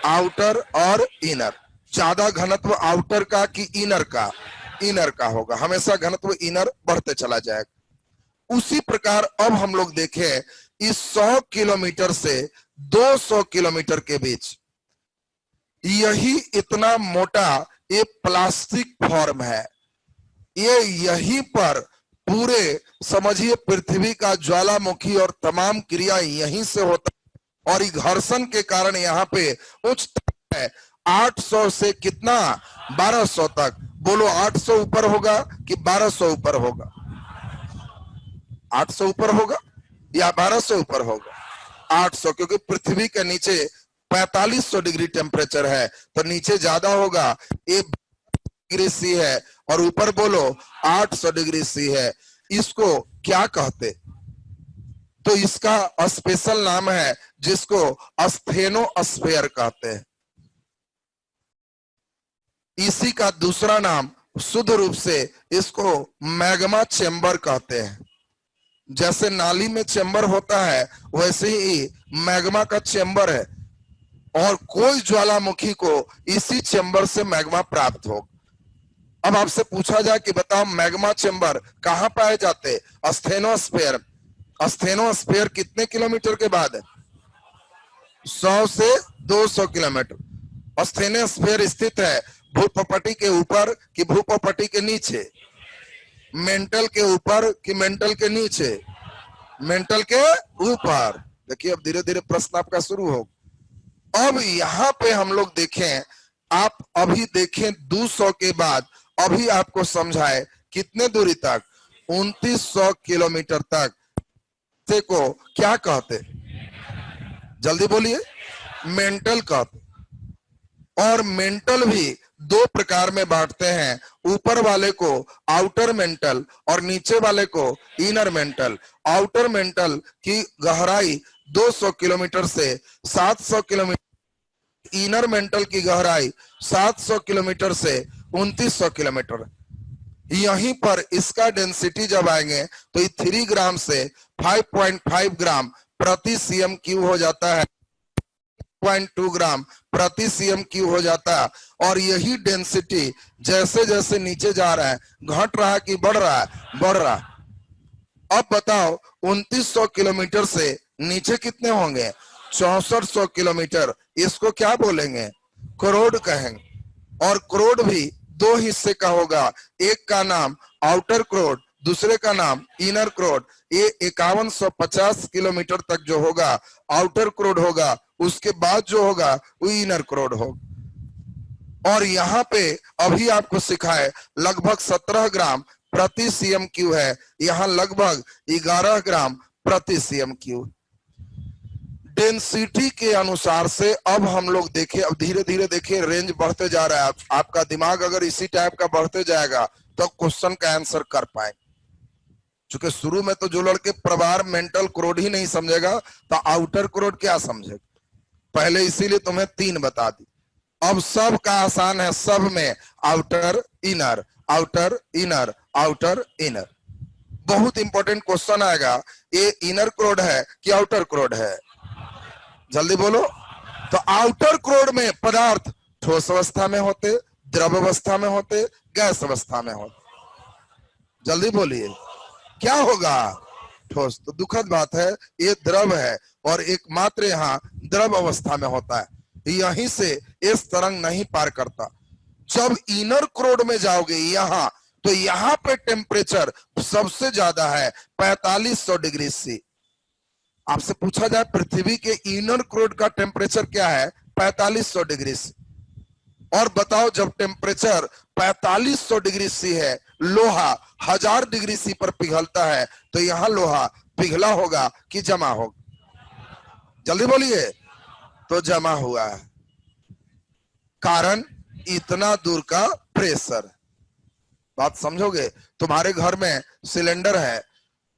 आउटर और इनर। ज्यादा घनत्व आउटर का कि इनर का? इनर का होगा, हमेशा घनत्व इनर बढ़ते चला जाएगा। उसी प्रकार अब हम लोग देखें, इस 100 किलोमीटर से 200 किलोमीटर के बीच यही इतना मोटा ये प्लास्टिक फॉर्म है। ये यहीं पर पूरे समझिए पृथ्वी का ज्वालामुखी और तमाम क्रिया यहीं से होता है, और घर्षण के कारण यहाँ पे उच्च है 800 से कितना? 1200 तक। बोलो 800 ऊपर होगा कि 1200 ऊपर होगा? 800 ऊपर होगा या 1200 ऊपर होगा? 800, क्योंकि पृथ्वी के नीचे 4500 डिग्री टेम्परेचर है, तो नीचे ज्यादा होगा। ये डिग्री C है और ऊपर बोलो 800 डिग्री C है। इसको क्या कहते? तो इसका स्पेशल नाम है जिसको स्फेनोस्फेयर कहते हैं। इसी का दूसरा नाम शुद्ध रूप से इसको मैग्मा चेंबर कहते हैं। जैसे नाली में चेंबर होता है, वैसे ही मैग्मा का चेंबर है, और कोई ज्वालामुखी को इसी चेंबर से मैग्मा प्राप्त हो। अब आपसे पूछा जाए कि बताओ मैग्मा चेंबर कहां पाए जाते? स्फेनोस्फेयर। स्फेनोस्फेयर कितने किलोमीटर के बाद है? 100 से 200 किलोमीटर। स्फेनोस्फेयर स्थित है भूपपटी के ऊपर कि भूपपटी के नीचे? मेंटल के ऊपर कि मेंटल के नीचे? मेंटल के ऊपर। देखिए, अब धीरे धीरे प्रश्न आपका शुरू हो। अब यहाँ पे हम लोग देखें, आप अभी देखें 200 के बाद अभी आपको समझाए कितने दूरी तक? 2900 किलोमीटर तक से को क्या कहते? जल्दी बोलिए। मेंटल कहते। और मेंटल भी दो प्रकार में बांटते हैं, ऊपर वाले को आउटर मेंटल और नीचे वाले को इनर मेंटल। आउटर मेंटल की गहराई 200 किलोमीटर से 700 किलोमीटर, इनर मेंटल की गहराई 700 किलोमीटर से 2900 किलोमीटर। यहीं पर इसका डेंसिटी जब आएंगे तो ये 3 ग्राम से 5.5 ग्राम प्रति CM³ हो जाता है, 0.2 ग्राम प्रति CM³ हो जाता है। और यही डेंसिटी जैसे जैसे नीचे जा रहा है, घट रहा है कि बढ़ रहा है? बढ़ रहा है। अब बताओ 2900 किलोमीटर से नीचे कितने होंगे? 6400 किलोमीटर। इसको क्या बोलेंगे? करोड़ कहेंगे। और करोड़ भी दो हिस्से का होगा, एक का नाम आउटर करोड़, दूसरे का नाम इनर करोड़। ये 5150 किलोमीटर तक जो होगा आउटर करोड़ होगा, उसके बाद जो होगा वो इनर करोड़ होगा। और यहाँ पे अभी आपको सिखाए लगभग 17 ग्राम प्रति CM3 है, यहाँ लगभग 11 ग्राम प्रति CM3। डेंसिटी के अनुसार से अब हम लोग देखें, अब धीरे धीरे देखिए रेंज बढ़ते जा रहा है। आपका दिमाग अगर इसी टाइप का बढ़ते जाएगा तो क्वेश्चन का आंसर कर पाए। क्योंकि शुरू में तो जो लड़के प्रवार मेंटल क्रोड ही नहीं समझेगा तो आउटर क्रोड क्या समझेगा। पहले इसीलिए तुम्हें 3 बता दी। अब सब का आसान है, सब में outer inner outer inner outer inner. बहुत इंपॉर्टेंट क्वेश्चन आएगा, ये इनर क्रोड है कि आउटर क्रोड है, जल्दी बोलो। तो आउटर क्रोड में पदार्थ ठोस अवस्था में होते, द्रव अवस्था में होते, गैस अवस्था में होते। जल्दी बोलिए क्या होगा, ठोस। तो दुखद बात है ये द्रव है और एकमात्र यहाँ द्रव अवस्था में होता है, यहीं से इस तरंग नहीं पार करता। जब इनर क्रोड में जाओगे यहाँ, तो यहाँ पे टेम्परेचर सबसे ज्यादा है 4500 डिग्री सी। आपसे पूछा जाए पृथ्वी के इनर क्रोड का टेम्परेचर क्या है, 4500 डिग्री सी। और बताओ जब टेम्परेचर 4500 डिग्री सी है, लोहा 1000 डिग्री सी पर पिघलता है, तो यहाँ लोहा पिघला होगा कि जमा होगा, जल्दी बोलिए। तो जमा हुआ है, कारण इतना दूर का प्रेशर। बात समझोगे। तुम्हारे घर में सिलेंडर है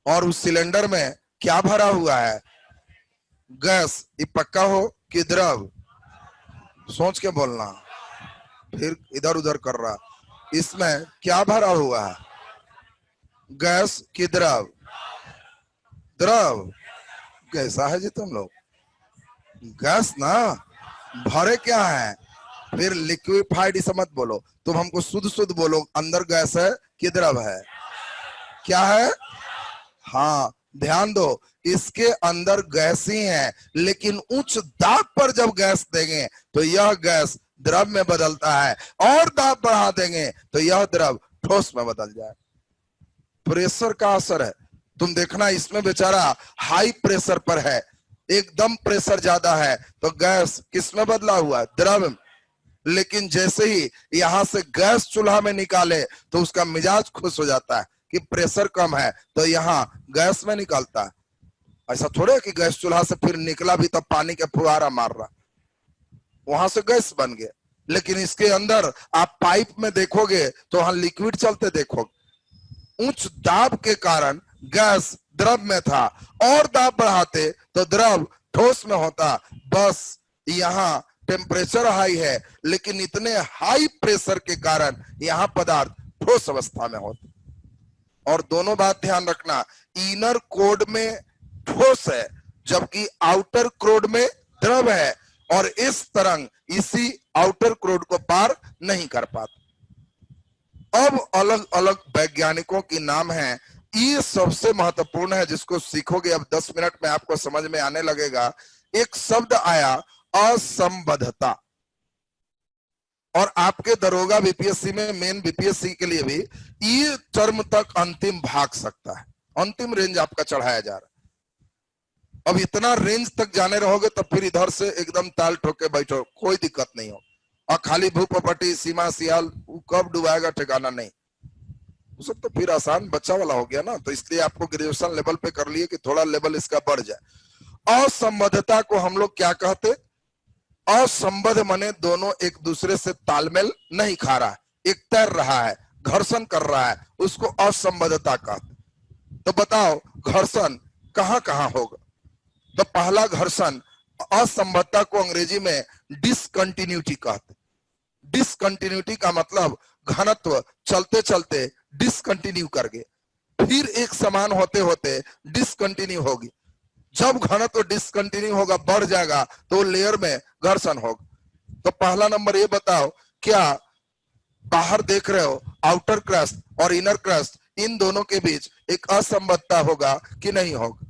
और उस सिलेंडर में क्या भरा हुआ है, गैस। ये पक्का हो कि द्रव, सोच के बोलना, फिर इधर उधर कर रहा। इसमें क्या भरा हुआ है, गैस कि द्रव? द्रव। कैसा है जी तुम लोग, गैस ना, भरे क्या है, फिर लिक्विफाइड इसे मत बोलो, तुम हमको शुद्ध शुद्ध बोलो, अंदर गैस है कि द्रव है? क्या है? हाँ, ध्यान दो, इसके अंदर गैस ही है, लेकिन उच्च दाब पर जब गैस देंगे तो यह गैस द्रव में बदलता है, और दाब बढ़ा देंगे तो यह द्रव ठोस में बदल जाए। प्रेशर का असर है। तुम देखना इसमें बेचारा हाई प्रेशर पर है, एकदम प्रेशर ज्यादा है, तो गैस किस में बदला हुआ है, द्रव। लेकिन जैसे ही यहां से गैस चूल्हा में निकाले तो उसका मिजाज खुश हो जाता है कि प्रेशर कम है, तो यहाँ गैस में निकलता है। ऐसा थोड़े कि गैस चूल्हा से फिर निकला भी तब पानी के फुहारा मार रहा, वहां से गैस बन गया। लेकिन इसके अंदर आप पाइप में देखोगे तो वहां लिक्विड चलते देखोगे। उच्च दाब के कारण गैस द्रव में था, और दाब बढ़ाते तो द्रव ठोस में होता। बस यहाँ टेम्परेचर हाई है, लेकिन इतने हाई प्रेशर के कारण यहाँ पदार्थ ठोस अवस्था में होता। और दोनों बात ध्यान रखना, इनर कोड में ठोस है जबकि आउटर क्रोड में द्रव है, और इस तरंग इसी आउटर क्रोड को पार नहीं कर पाता। अब अलग अलग वैज्ञानिकों के नाम हैं, ये सबसे महत्वपूर्ण है जिसको सीखोगे अब 10 मिनट में आपको समझ में आने लगेगा। एक शब्द आया असंबद्धता, और आपके दरोगा बीपीएससी में, मेन बीपीएससी के लिए भी ये टर्म तक अंतिम भाग सकता है, अंतिम रेंज आपका चढ़ाया जा रहा है। अब इतना रेंज तक जाने रहोगे तो फिर इधर से एकदम ताल ठोक के बैठो, कोई दिक्कत नहीं हो। और खाली भूपपटी सीमा सियाल कब डुबाएगा ठिकाना नहीं, वो सब तो फिर आसान बच्चा वाला हो गया ना। तो इसलिए आपको ग्रेजुएशन लेवल पे कर लिए कि थोड़ा लेवल इसका बढ़ जाए। असंबद्धता को हम लोग क्या कहते, असंबद्ध माने दोनों एक दूसरे से तालमेल नहीं खा रहा है, एक तैर रहा है, घर्षण कर रहा है, उसको असंबद्धता कहते। तो बताओ घर्षण कहां कहां होगा? तो पहला घर्षण, असंबद्धता को अंग्रेजी में डिसकंटिन्यूटी कहते। डिसकंटिन्यूटी का मतलब घनत्व चलते चलते डिसकंटिन्यू कर गए, फिर एक समान होते होते डिसकंटिन्यू होगी। जब घनत्व डिसकंटिन्यू होगा, बढ़ जाएगा, तो लेयर में घर्षण होगा। तो पहला नंबर ये बताओ, क्या बाहर देख रहे हो आउटर क्रस्ट और इनर क्रस्ट, इन दोनों के बीच एक असंबद्धता होगा कि नहीं होगा?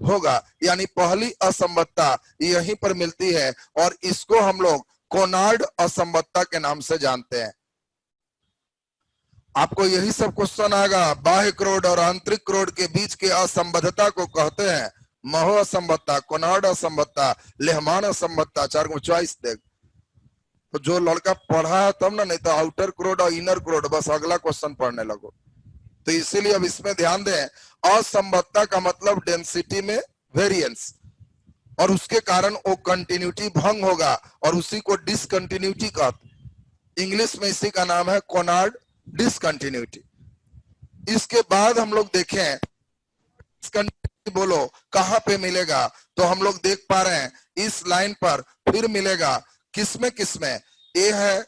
होगा। यानी पहली असंबद्धता यहीं पर मिलती है, और इसको हम लोग कोनार्ड असंबद्धता के नाम से जानते हैं। आपको यही सब क्वेश्चन आएगा, बाह्य क्रोड और आंतरिक क्रोड के बीच के असंबद्धता को कहते हैं महो असंबद्धता, कोनार्ड असंबद्धता, लेहमान असंबद्धता। 4 चॉइस देख। तो जो लड़का पढ़ा है तब ना, नहीं तो आउटर क्रोड और इनर क्रोड, बस अगला क्वेश्चन पढ़ने लगो। तो इसीलिए अब इसमें ध्यान दें, असंबद्धता का मतलब डेंसिटी में वेरिएंस, और उसके कारण वो कंटिन्यूटी भंग होगा और उसी को डिसकंटिन्यूटी कहते। इंग्लिश में इसी का नाम है कोनार्ड डिसकंटिन्यूटी। इसके बाद हम लोग देखें बोलो कहां पे मिलेगा, तो हम लोग देख पा रहे हैं इस लाइन पर फिर मिलेगा किसमें किसमें, ये है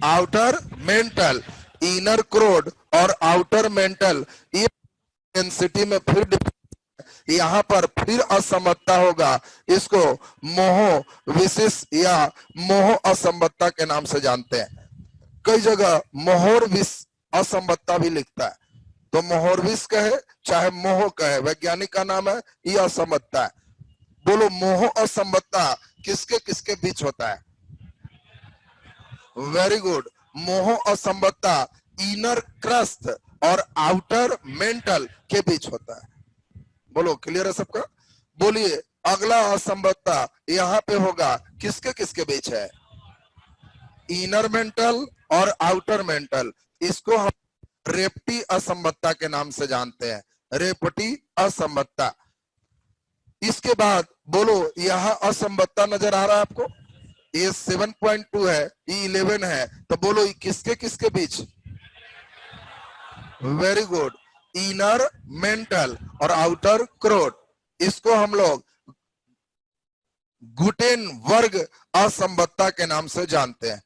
आउटर मेंटल, इनर क्रोड और आउटर मेंटल, ये डेंसिटी में फिर यहां पर फिर असमता होगा। इसको मोह विशेष या मोह असमता के नाम से जानते हैं। कई जगह मोहर विष असमता भी लिखता है, तो मोहरविष कहे चाहे मोह कहे, वैज्ञानिक का नाम है, यह असमता है। बोलो मोह असमता किसके किसके बीच होता है? वेरी गुड, मोह असमता इनर क्रस्ट और आउटर मेंटल के बीच होता है। बोलो क्लियर है सबका? बोलिए अगला असमता यहाँ पे होगा किसके किसके बीच है? इनर मेंटल और आउटर मेंटल। इसको हम रेप्टी असमता के नाम से जानते हैं, रेप्टी असमता। इसके बाद बोलो यहाँ असमता नजर आ रहा है आपको? ये 7.2 है, ये 11 है, तो बोलो किसके किसके बीच? वेरी गुड, इनर मेंटल और आउटर क्रोड। इसको हम लोग गुटेनबर्ग असमता के नाम से जानते हैं।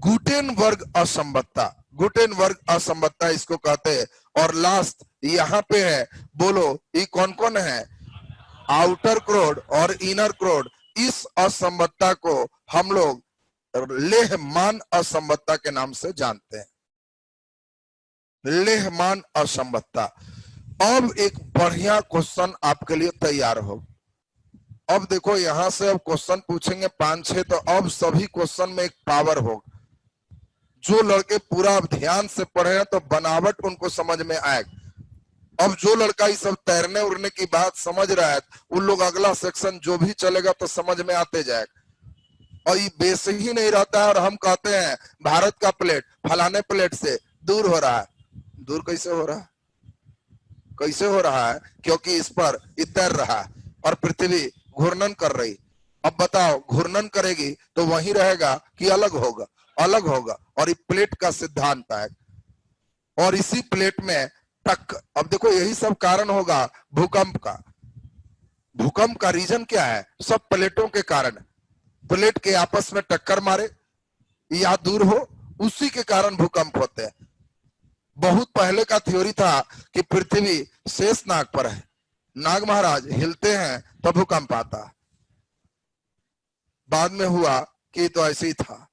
गुटेनबर्ग असमता, गुटेनबर्ग असमता इसको कहते हैं। और लास्ट यहाँ पे है, बोलो ये कौन कौन है? आउटर क्रोड और इनर क्रोड। इस असमता को हम लोग लेहमान असमता के नाम से जानते हैं, लेहमान असमता। अब एक बढ़िया क्वेश्चन आपके लिए तैयार हो। अब देखो यहां से अब क्वेश्चन पूछेंगे 5-6, तो अब सभी क्वेश्चन में एक पावर होगा। जो लड़के पूरा ध्यान से पढ़े हैं तो बनावट उनको समझ में आएगा। अब जो लड़का ये सब तैरने उड़ने की बात समझ रहा है, उन लोग अगला सेक्शन जो भी चलेगा तो समझ में आते जाएगा। और ये बेस ही नहीं रहता है, और हम कहते हैं भारत का प्लेट फलाने प्लेट से दूर हो रहा है। दूर कैसे हो रहा है? कैसे हो रहा है? क्योंकि इस पर तैर रहा है और पृथ्वी घूर्णन कर रही। अब बताओ घूर्णन करेगी तो वही रहेगा कि अलग होगा? अलग होगा। और ये प्लेट का सिद्धांत है, और इसी प्लेट में टक। अब देखो यही सब कारण होगा भूकंप का। भूकंप का रीजन क्या है? सब प्लेटों के कारण। प्लेट के आपस में टक्कर मारे या दूर हो, उसी के कारण भूकंप होते हैं। बहुत पहले का थ्योरी था कि पृथ्वी शेष नाग पर है, नाग महाराज हिलते हैं तो भूकंप आता। बाद में हुआ कि तो ऐसे ही था।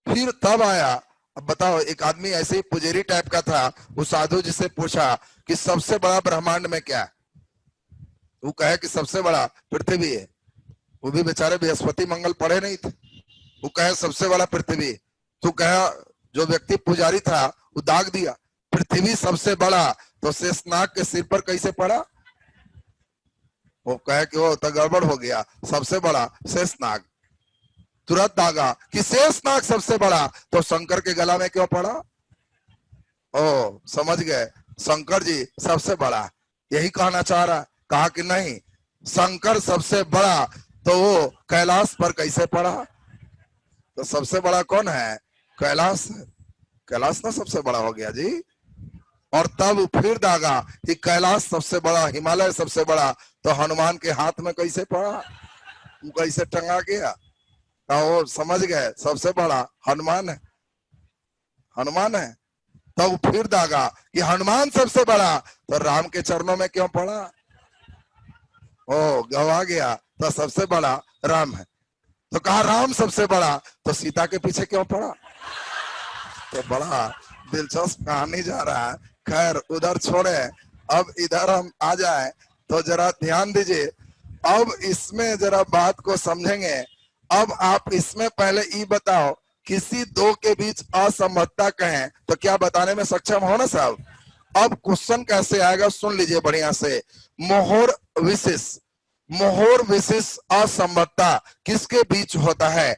फिर तब आया, अब बताओ एक आदमी ऐसे ही पुजेरी टाइप का था, वो साधु जी से पूछा कि सबसे बड़ा ब्रह्मांड में क्या है? वो कहे कि सबसे बड़ा पृथ्वी है। वो भी बेचारे बृहस्पति मंगल पढ़े नहीं थे। वो कहे सबसे बड़ा पृथ्वी। तो कहा जो व्यक्ति पुजारी था वो दाग दिया पृथ्वी सबसे बड़ा, तो शेषनाग के सिर पर कैसे पड़ा? वो कहे कि वो तो गड़बड़ हो गया, सबसे बड़ा शेषनाग। तुरंत दागा कि शेषनाग सबसे बड़ा, तो शंकर के गला में क्यों पड़ा? ओ समझ गए, शंकर जी सबसे बड़ा, यही कहना चाह रहा। कहा कि नहीं, शंकर सबसे बड़ा, तो वो कैलाश पर कैसे पड़ा? तो सबसे बड़ा कौन है? कैलाश। कैलाश ना सबसे बड़ा हो गया जी। और तब फिर दागा कि कैलाश सबसे बड़ा, हिमालय सबसे बड़ा, तो हनुमान के हाथ में कैसे पड़ा? वो कैसे टंगा गया? वो समझ गए सबसे बड़ा हनुमान है, हनुमान है। तब फिर दागा कि हनुमान सबसे बड़ा, तो राम के चरणों में क्यों पड़ा? ओ गवा गया, तो सबसे बड़ा राम है। तो कहा राम सबसे बड़ा, तो सीता के पीछे क्यों पड़ा? तो बड़ा दिलचस्प कहानी जा रहा है। खैर उधर छोड़े, अब इधर हम आ जाए तो जरा ध्यान दीजिए। अब इसमें जरा बात को समझेंगे। अब आप इसमें पहले ये बताओ, किसी दो के बीच असमता कहें तो क्या बताने में सक्षम हो ना साहब? अब क्वेश्चन कैसे आएगा सुन लीजिए बढ़िया से। मोहर विशेष, मोहर विशेष असंबद्धता किसके बीच होता है?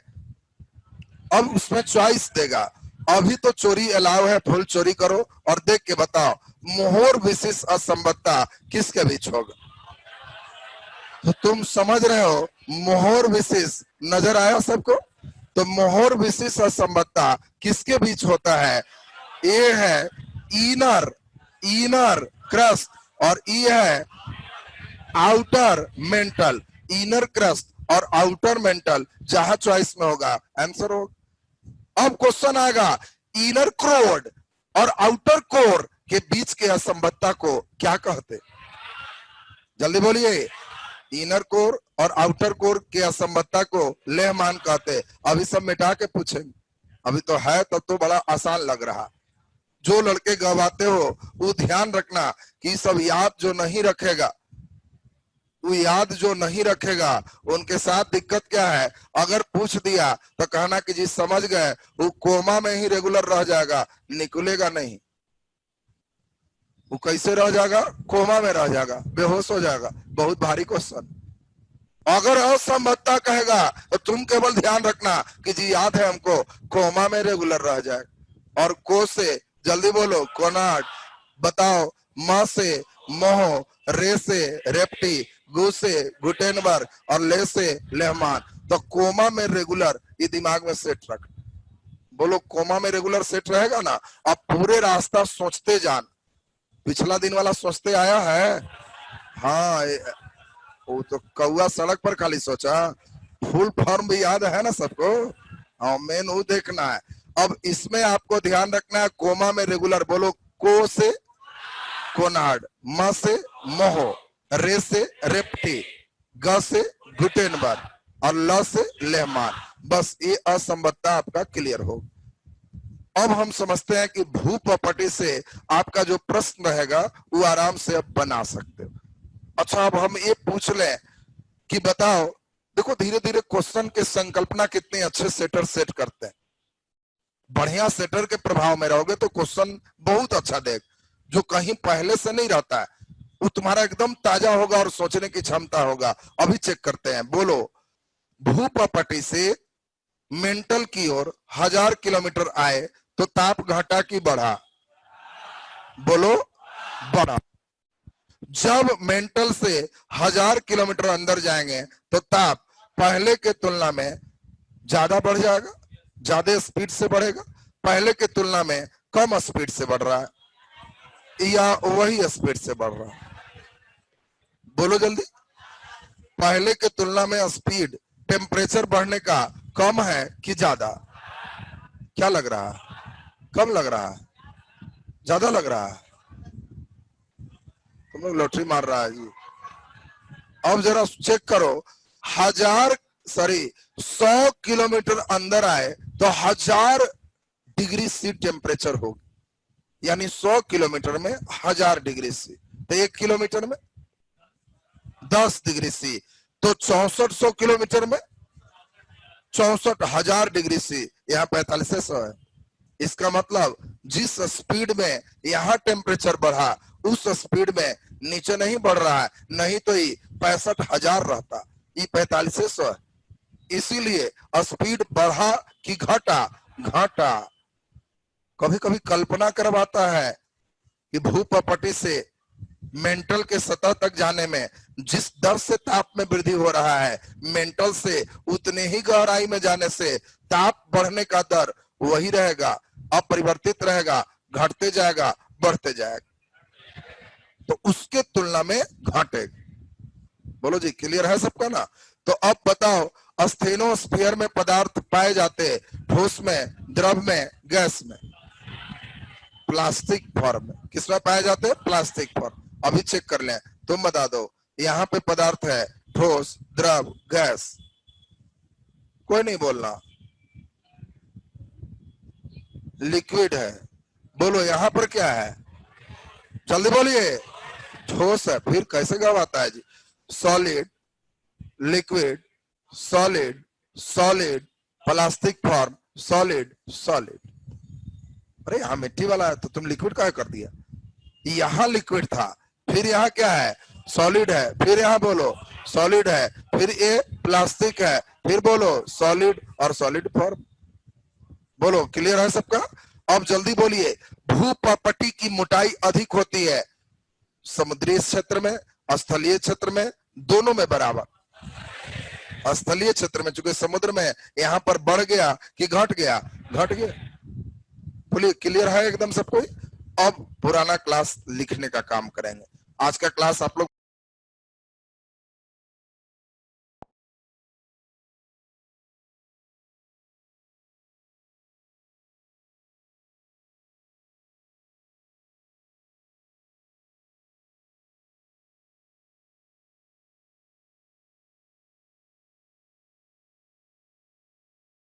अब उसमें चॉइस देगा। अभी तो चोरी अलाउ है, फुल चोरी करो और देख के बताओ मोहर विशेष असंबद्धता किसके बीच होगा। तो तुम समझ रहे हो मोहर विशेष नजर आया सबको? तो मोहर विशेष असंबद्धता किसके बीच होता है? ए है इनर इनर क्रस्ट और ई है आउटर मेंटल। इनर क्रस्ट और आउटर मेंटल जहां चॉइस में होगा आंसर होगा। अब क्वेश्चन आएगा इनर कोर और आउटर कोर के बीच के असंबद्धता को क्या कहते? जल्दी बोलिए। इनर कोर और आउटर कोर के असंबद्धता को लेहमान कहते। अभी सब मिटा के पूछेंगे, अभी तो है तब तो बड़ा आसान लग रहा। जो लड़के गवाते हो वो ध्यान रखना कि सब याद जो नहीं रखेगा, वो याद जो नहीं रखेगा उनके साथ दिक्कत क्या है, अगर पूछ दिया तो कहना कि जी समझ गए, वो कोमा में ही रेगुलर रह जाएगा, निकलेगा नहीं। वो कैसे रह जाएगा? कोमा में रह जाएगा, बेहोश हो जाएगा। बहुत भारी क्वेश्चन। अगर असंबद्धता कहेगा तो तुम केवल ध्यान रखना कि जी याद है हमको, कोमा में रेगुलर रह जाए। और को से जल्दी बोलो कोनाट, बताओ म से मोह, रे से रेप्टी, गु से गुटेनबर्ग और ले से लेहमान। तो कोमा में रेगुलर, ये दिमाग में सेट रख। बोलो कोमा में रेगुलर सेट रहेगा ना। अब पूरे रास्ता सोचते जान। पिछला दिन वाला सोचते आया है। हाँ वो तो कौआ सड़क पर खाली सोचा, फुल फॉर्म भी याद है ना सबको। हाँ मेन वो देखना है। अब इसमें आपको ध्यान रखना है कोमा में रेगुलर। बोलो को से कोनार्ड, म से मोहो, रे से रेप्टी, ग से गुटेनबर्ग और ल से लेहमान। बस ये असंबद्धता आपका क्लियर हो। अब हम समझते हैं कि भू प्रॉपर्टी से आपका जो प्रश्न रहेगा वो आराम से आप बना सकते हो। अच्छा अब हम ये पूछ लें कि बताओ, देखो धीरे धीरे क्वेश्चन के संकल्पना कितने अच्छे सेटर सेट करते हैं। बढ़िया सेटर के प्रभाव में रहोगे तो क्वेश्चन बहुत अच्छा देख, जो कहीं पहले से नहीं रहता है वो तुम्हारा एकदम ताजा होगा और सोचने की क्षमता होगा। अभी चेक करते हैं। बोलो भू प्रॉपर्टी से मेंटल की ओर 1000 किलोमीटर आए तो ताप घटा की बढ़ा? बोलो बढ़ा। जब मेंटल से 1000 किलोमीटर अंदर जाएंगे तो ताप पहले के तुलना में ज्यादा बढ़ जाएगा, ज्यादा स्पीड से बढ़ेगा, पहले के तुलना में कम स्पीड से बढ़ रहा है या वही स्पीड से बढ़ रहा है? बोलो जल्दी। पहले के तुलना में स्पीड टेम्परेचर बढ़ने का कम है कि ज्यादा? क्या लग रहा है? कम लग रहा है? ज्यादा लग रहा है? तुम लोग लॉटरी मार रहा है जी। अब जरा चेक करो, 100 किलोमीटर अंदर आए तो 1000 डिग्री सी टेम्परेचर होगी, यानी 100 किलोमीटर में 1000 डिग्री सी, तो 1 किलोमीटर में 10 डिग्री सी, तो 6400 किलोमीटर में 64,000 डिग्री सी, यहाँ 4500 है। इसका मतलब जिस स्पीड में यहाँ टेम्परेचर बढ़ा उस स्पीड में नीचे नहीं बढ़ रहा है, नहीं तो ये 65,000 रहता, ये 4500 है। इसीलिए स्पीड बढ़ा कि घटा? घटा। कभी कभी कल्पना करवाता है कि भू प्रॉपर्टी से मेंटल के सतह तक जाने में जिस दर से ताप में वृद्धि हो रहा है, मेंटल से उतने ही गहराई में जाने से ताप बढ़ने का दर वही रहेगा, अपरिवर्तित रहेगा, घटते जाएगा, बढ़ते जाएगा, तो उसके तुलना में घटेगा। बोलो जी क्लियर है सबका ना? तो अब बताओ स्टेनोस्फीयर में पदार्थ पाए जाते ठोस में, द्रव में, गैस में? प्लास्टिक फॉर्म में। किसमें पाए जाते हैं? Plastic form. अभी चेक कर लें, तुम बता दो यहाँ पे पदार्थ है ठोस, द्रव, गैस? कोई नहीं बोलना। लिक्विड है। बोलो यहाँ पर क्या है? जल्दी बोलिए। ठोस है। फिर कैसे गवाता है जी? Solid, liquid, solid, solid, plastic form, solid, solid. अरे यहाँ मिट्टी वाला है तो तुम लिक्विड क्या कर दिया? यहाँ लिक्विड था, फिर यहाँ क्या है? सॉलिड है, फिर यहाँ बोलो सॉलिड है, फिर ये प्लास्टिक है, फिर बोलो सॉलिड और सॉलिड फॉर्म। बोलो क्लियर है सबका? अब जल्दी बोलिए। भूपटल की मोटाई अधिक होती है समुद्री क्षेत्र में, स्थलीय क्षेत्र में, दोनों में बराबर। स्थलीय क्षेत्र में, चूंकि समुद्र में यहाँ पर बढ़ गया कि घट गया? घट गया। बोलिए क्लियर है एकदम सबको? अब पुराना क्लास लिखने का काम करेंगे। आज का क्लास आप लोग